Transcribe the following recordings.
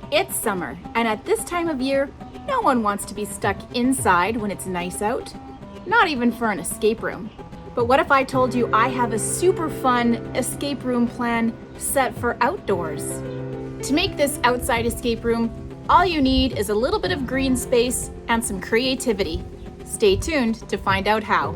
It's summer, and at this time of year, no one wants to be stuck inside when it's nice out. Not even for an escape room. But what if I told you I have a super fun escape room plan set for outdoors? To make this outside escape room, all you need is a little bit of green space and some creativity. Stay tuned to find out how.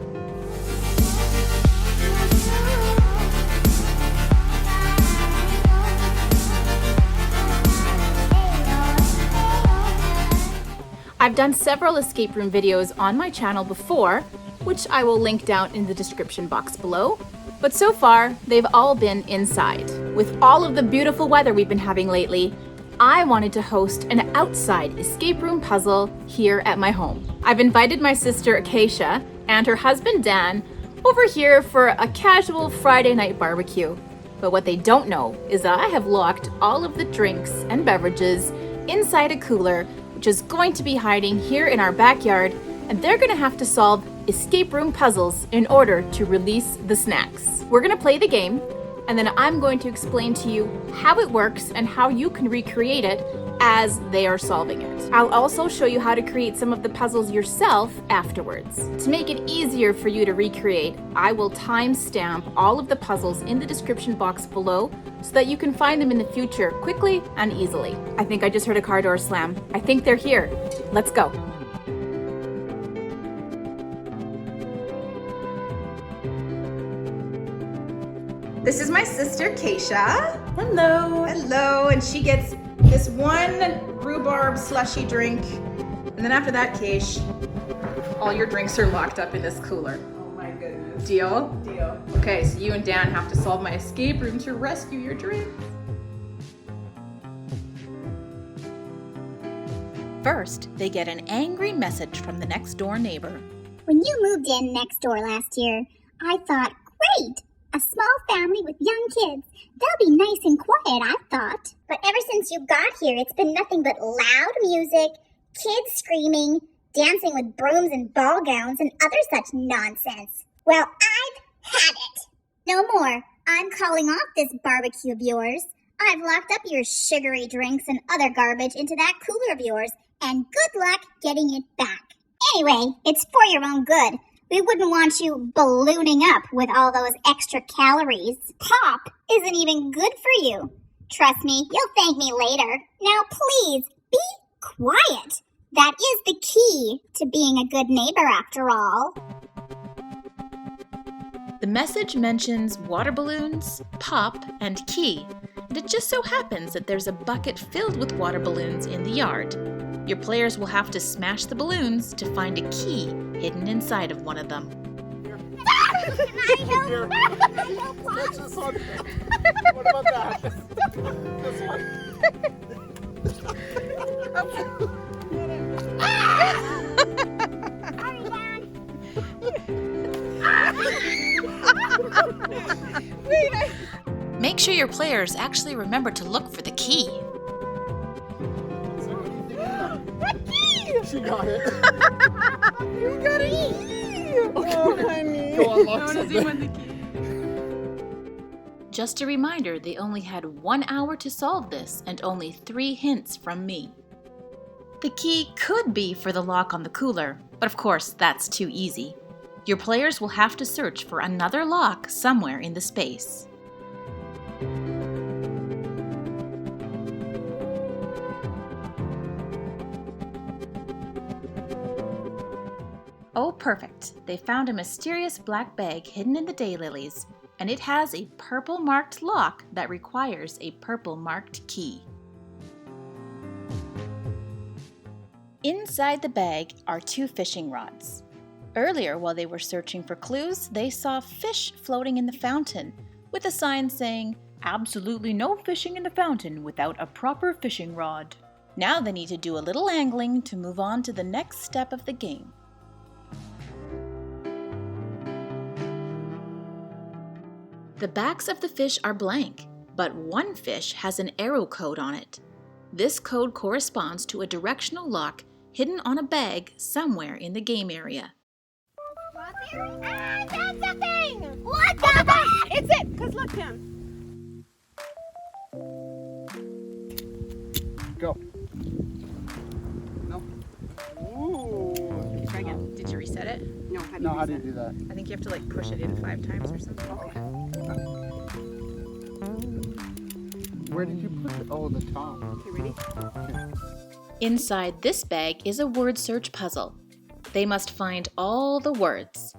I've done several escape room videos on my channel before, which I will link down in the description box below. But so far, they've all been inside. With all of the beautiful weather we've been having lately, I wanted to host an outside escape room puzzle here at my home. I've invited my sister Acacia and her husband Dan over here for a casual Friday night barbecue. But what they don't know is that I have locked all of the drinks and beverages inside a cooler, which is going to be hiding here in our backyard, and they're gonna have to solve escape room puzzles in order to release the snacks. We're gonna play the game, and then I'm going to explain to you how it works and how you can recreate it as they are solving it. I'll also show you how to create some of the puzzles yourself afterwards. To make it easier for you to recreate, I will timestamp all of the puzzles in the description box below so that you can find them in the future quickly and easily. I think I just heard a car door slam. I think they're here. Let's go. This is my sister, Keisha. Hello. Hello, and she gets this one rhubarb slushy drink. And then after that, Keish, all your drinks are locked up in this cooler. Oh my goodness. Deal? Deal. Okay, so you and Dan have to solve my escape room to rescue your drinks. First, they get an angry message from the next door neighbor. When you moved in next door last year, I thought, great, a small family with young kids. They'll be nice and quiet, I thought. But ever since you got here, it's been nothing but loud music, kids screaming, dancing with brooms and ball gowns, and other such nonsense. Well, I've had it. No more. I'm calling off this barbecue of yours. I've locked up your sugary drinks and other garbage into that cooler of yours, and good luck getting it back. Anyway, it's for your own good. We wouldn't want you ballooning up with all those extra calories. Pop isn't even good for you. Trust me, you'll thank me later. Now please, be quiet. That is the key to being a good neighbor after all. The message mentions water balloons, pop, and key. And it just so happens that there's a bucket filled with water balloons in the yard. Your players will have to smash the balloons to find a key hidden inside of one of them. Can I help? This one. What about that? This one. Make sure your players actually remember to look for the key. She got it. You got it. Oh, honey. Go unlock something. Just a reminder, they only had 1 hour to solve this and only 3 hints from me. The key could be for the lock on the cooler, but of course that's too easy. Your players will have to search for another lock somewhere in the space. Oh, perfect. They found a mysterious black bag hidden in the daylilies, and it has a purple marked lock that requires a purple marked key. Inside the bag are 2 fishing rods. Earlier, while they were searching for clues, they saw fish floating in the fountain, with a sign saying, "Absolutely no fishing in the fountain without a proper fishing rod." Now they need to do a little angling to move on to the next step of the game. The backs of the fish are blank, but one fish has an arrow code on it. This code corresponds to a directional lock hidden on a bag somewhere in the game area. Ah, that's something! What Oh, the? it's it! Because look, Tim. Go. No. Ooh. Try again. Did you reset it? No, How do you do that? I think you have to like push it in 5 times or something. Okay. Where did you put it? Oh, the top. Okay, ready? Inside this bag is a word search puzzle. They must find all the words.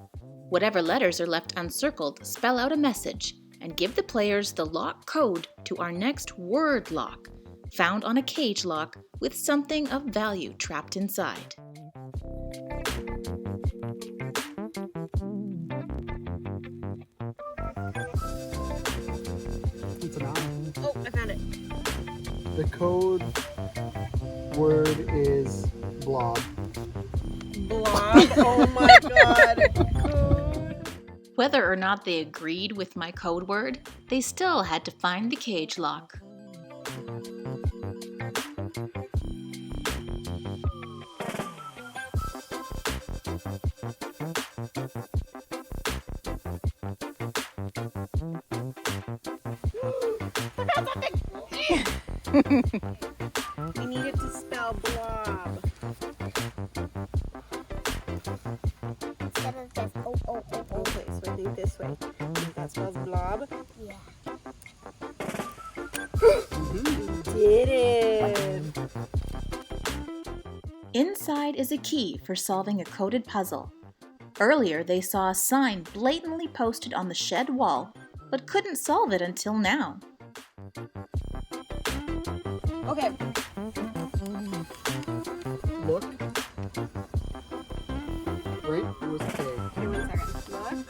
Whatever letters are left uncircled spell out a message and give the players the lock code to our next word lock, found on a cage lock with something of value trapped inside. It's an eye. Oh, I found it. The code word is blob. Blob. Oh my god. Whether or not they agreed with my code word, they still had to find the cage lock. We need it to spell blob. Instead of just Okay, so I think this way. I think that spells blob. Yeah. Did it. Inside is a key for solving a coded puzzle. Earlier, they saw a sign blatantly posted on the shed wall, but couldn't solve it until now. Okay. Look. Right? It was K. Okay, 1 second. Look.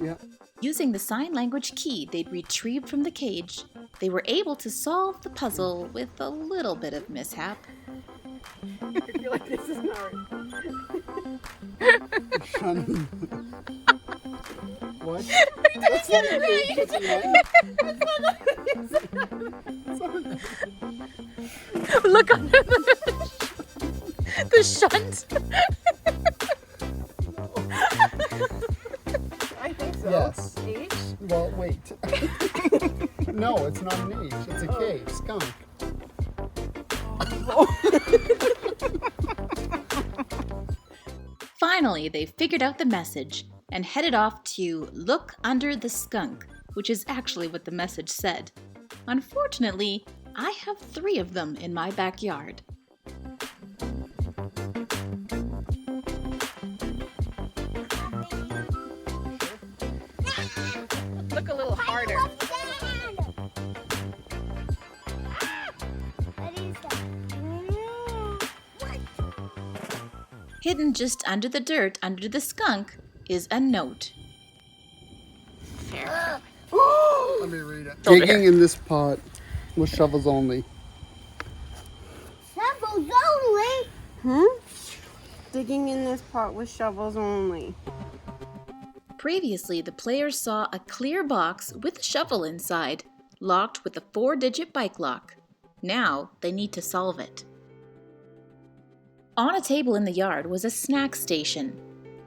Yeah. Using the sign language key they'd retrieved from the cage, they were able to solve the puzzle with a little bit of mishap. I feel like this is not Shun. What? That's not Look under the shunt. I think so. Yes. H? Well, wait. No, it's not an H. It's a K. Skunk. Finally, they figured out the message and headed off to look under the skunk, which is actually what the message said. Unfortunately, I have 3 of them in my backyard. Look a little harder. Hidden just under the dirt under the skunk is a note. Let me read it. Digging in this pot with shovels only. Shovels only? Digging in this pot with shovels only. Previously, the players saw a clear box with a shovel inside, locked with a 4-digit bike lock. Now, they need to solve it. On a table in the yard was a snack station.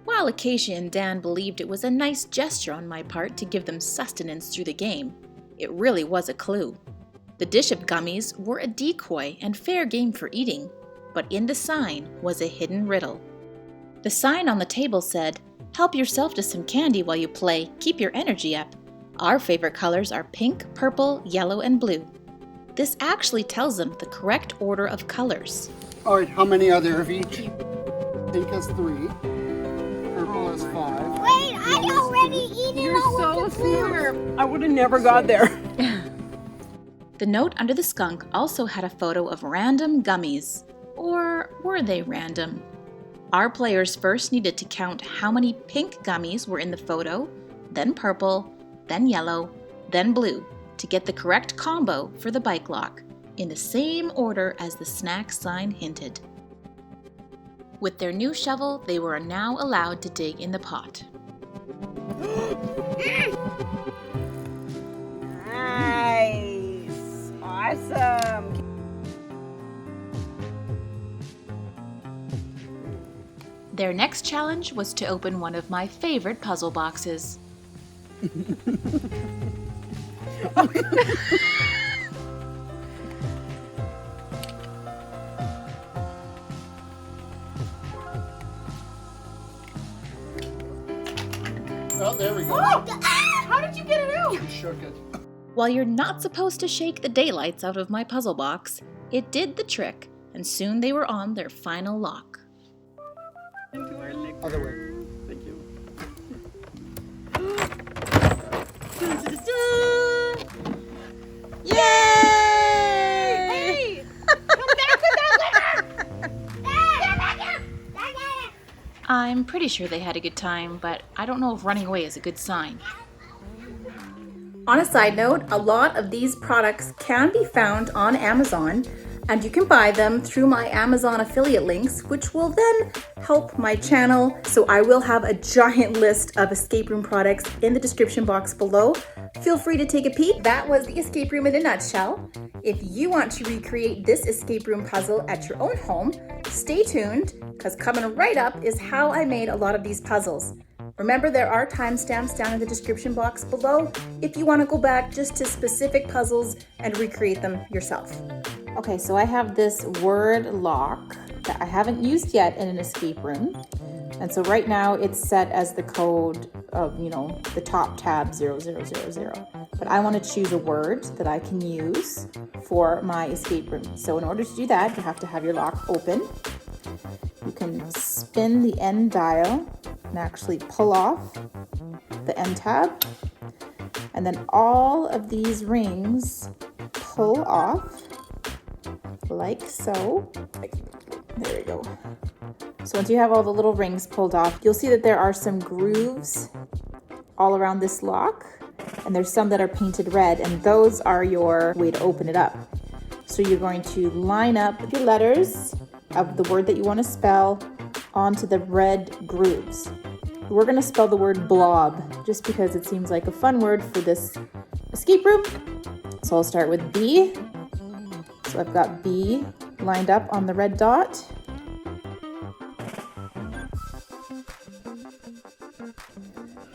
While Acacia and Dan believed it was a nice gesture on my part to give them sustenance through the game, it really was a clue. The dish of gummies were a decoy and fair game for eating, but in the sign was a hidden riddle. The sign on the table said, "Help yourself to some candy while you play, keep your energy up. Our favorite colors are pink, purple, yellow, and blue." This actually tells them the correct order of colors. All right, how many are there of each? Pink has 3. Purple has 5. Wait, I already eaten You're all so of the food. smart. I would have never got there. The note under the skunk also had a photo of random gummies. Or were they random? Our players first needed to count how many pink gummies were in the photo, then purple, then yellow, then blue, to get the correct combo for the bike lock, in the same order as the snack sign hinted. With their new shovel, they were now allowed to dig in the pot. Nice. Awesome. Their next challenge was to open one of my favorite puzzle boxes. Oh, there we go. How did you get it out? You shook it. While you're not supposed to shake the daylights out of my puzzle box, it did the trick, and soon they were on their final lock. Into our liquor. Other way. Thank you. Yay! Hey! Come back with that liquor! Get back here! I'm pretty sure they had a good time, but I don't know if running away is a good sign. On a side note, a lot of these products can be found on Amazon, and you can buy them through my Amazon affiliate links, which will then help my channel. So I will have a giant list of escape room products in the description box below. Feel free to take a peek. That was the escape room in a nutshell. If you want to recreate this escape room puzzle at your own home, stay tuned, because coming right up is how I made a lot of these puzzles. Remember, there are timestamps down in the description box below if you want to go back just to specific puzzles and recreate them yourself. Okay, so I have this word lock that I haven't used yet in an escape room. And so right now it's set as the code of, the top tab 0000. But I want to choose a word that I can use for my escape room. So in order to do that, you have to have your lock open. You can spin the end dial and actually pull off the end tab. And then all of these rings pull off like so. There we go. So once you have all the little rings pulled off, you'll see that there are some grooves all around this lock, and there's some that are painted red, and those are your way to open it up. So you're going to line up your letters of the word that you want to spell onto the red grooves. We're going to spell the word blob just because it seems like a fun word for this escape room. So I'll start with B. So I've got B lined up on the red dot.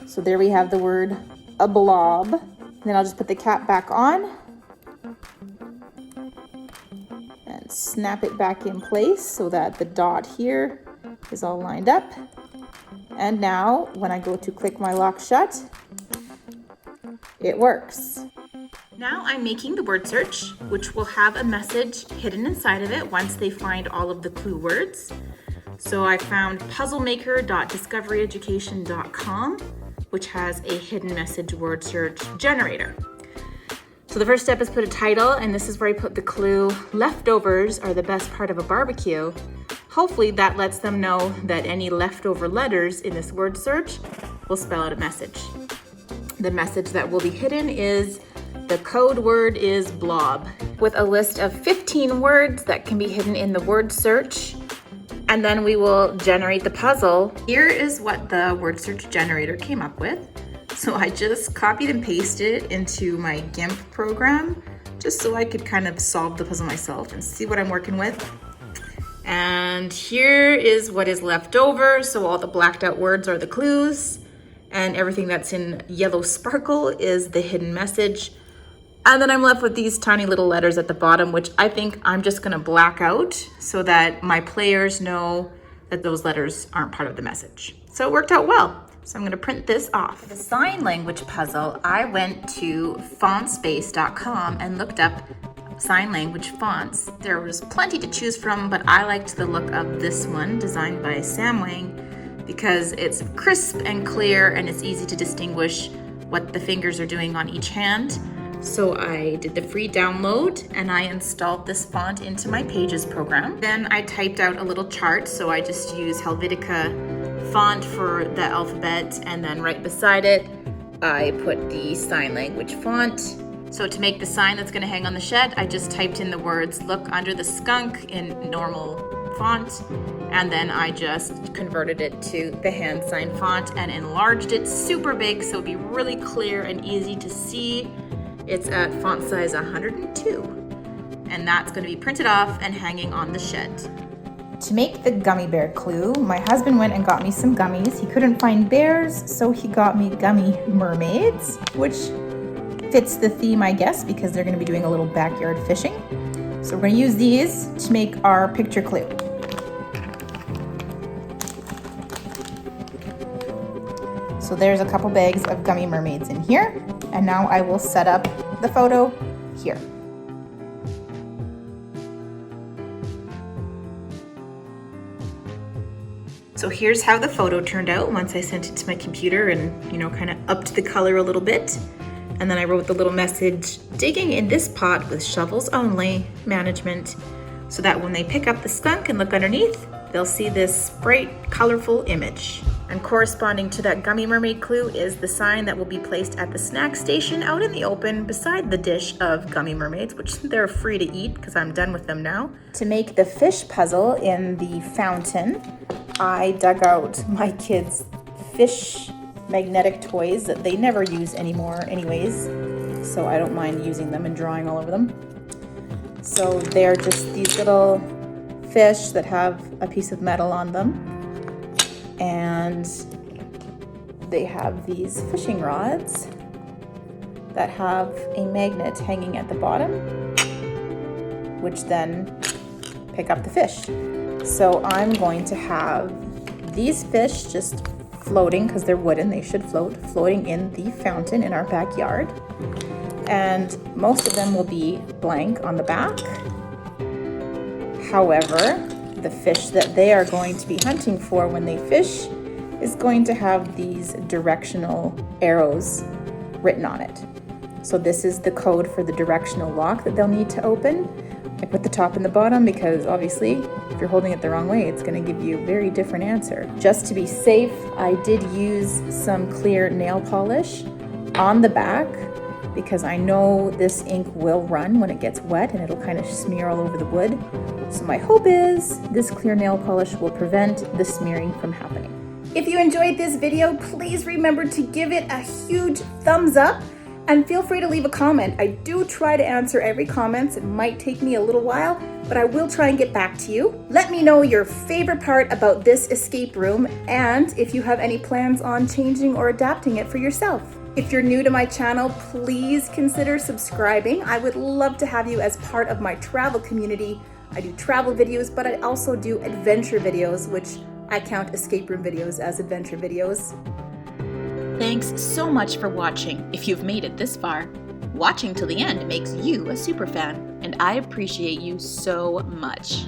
So there we have the word a blob. And then I'll just put the cap back on and snap it back in place so that the dot here is all lined up. And now when I go to click my lock shut, it works. Now I'm making the word search, which will have a message hidden inside of it once they find all of the clue words. So I found puzzlemaker.discoveryeducation.com, which has a hidden message word search generator. So the first step is put a title, and this is where I put the clue, leftovers are the best part of a barbecue. Hopefully that lets them know that any leftover letters in this word search will spell out a message. The message that will be hidden is the code word is blob, with a list of 15 words that can be hidden in the word search. And then we will generate the puzzle. Here is what the word search generator came up with. So I just copied and pasted it into my GIMP program, just so I could kind of solve the puzzle myself and see what I'm working with. And here is what is left over. So all the blacked out words are the clues, and everything that's in yellow sparkle is the hidden message. And then I'm left with these tiny little letters at the bottom, which I think I'm just gonna black out so that my players know that those letters aren't part of the message. So it worked out well. So I'm gonna print this off. For the sign language puzzle, I went to fontspace.com and looked up sign language fonts. There was plenty to choose from, but I liked the look of this one, designed by Sam Wang, because it's crisp and clear and it's easy to distinguish what the fingers are doing on each hand. So I did the free download and I installed this font into my Pages program. Then I typed out a little chart, so I just use Helvetica font for the alphabet, and then right beside it I put the sign language font. So to make the sign that's going to hang on the shed, I just typed in the words "look under the skunk" in normal font, and then I just converted it to the hand sign font and enlarged it super big so it'd be really clear and easy to see. It's at font size 102, and that's going to be printed off and hanging on the shed. To make the gummy bear clue, my husband went and got me some gummies. He couldn't find bears, so he got me gummy mermaids, which fits the theme, I guess, because they're going to be doing a little backyard fishing. So we're going to use these to make our picture clue. So there's a couple bags of gummy mermaids in here. And now I will set up the photo here. So here's how the photo turned out once I sent it to my computer and, you know, kind of upped the color a little bit. And then I wrote the little message, digging in this pot with shovels only, management, so that when they pick up the skunk and look underneath, they'll see this bright, colorful image. And corresponding to that gummy mermaid clue is the sign that will be placed at the snack station out in the open beside the dish of gummy mermaids, which they're free to eat because I'm done with them now. To make the fish puzzle in the fountain, I dug out my kids' fish magnetic toys that they never use anymore anyways, so I don't mind using them and drawing all over them. So they're just these little fish that have a piece of metal on them, and they have these fishing rods that have a magnet hanging at the bottom, which then pick up the fish. So I'm going to have these fish just floating, because they're wooden, they should float, floating in the fountain in our backyard. And most of them will be blank on the back. However, the fish that they are going to be hunting for when they fish is going to have these directional arrows written on it. So this is the code for the directional lock that they'll need to open. I put the top and the bottom because obviously if you're holding it the wrong way, it's going to give you a very different answer. Just to be safe, I did use some clear nail polish on the back because I know this ink will run when it gets wet and it'll kind of smear all over the wood. So my hope is this clear nail polish will prevent the smearing from happening. If you enjoyed this video, please remember to give it a huge thumbs up. And feel free to leave a comment. I do try to answer every comment. It might take me a little while, but I will try and get back to you. Let me know your favorite part about this escape room and if you have any plans on changing or adapting it for yourself. If you're new to my channel, please consider subscribing. I would love to have you as part of my travel community. I do travel videos, but I also do adventure videos, which I count escape room videos as adventure videos. Thanks so much for watching. If you've made it this far, watching till the end makes you a super fan, and I appreciate you so much.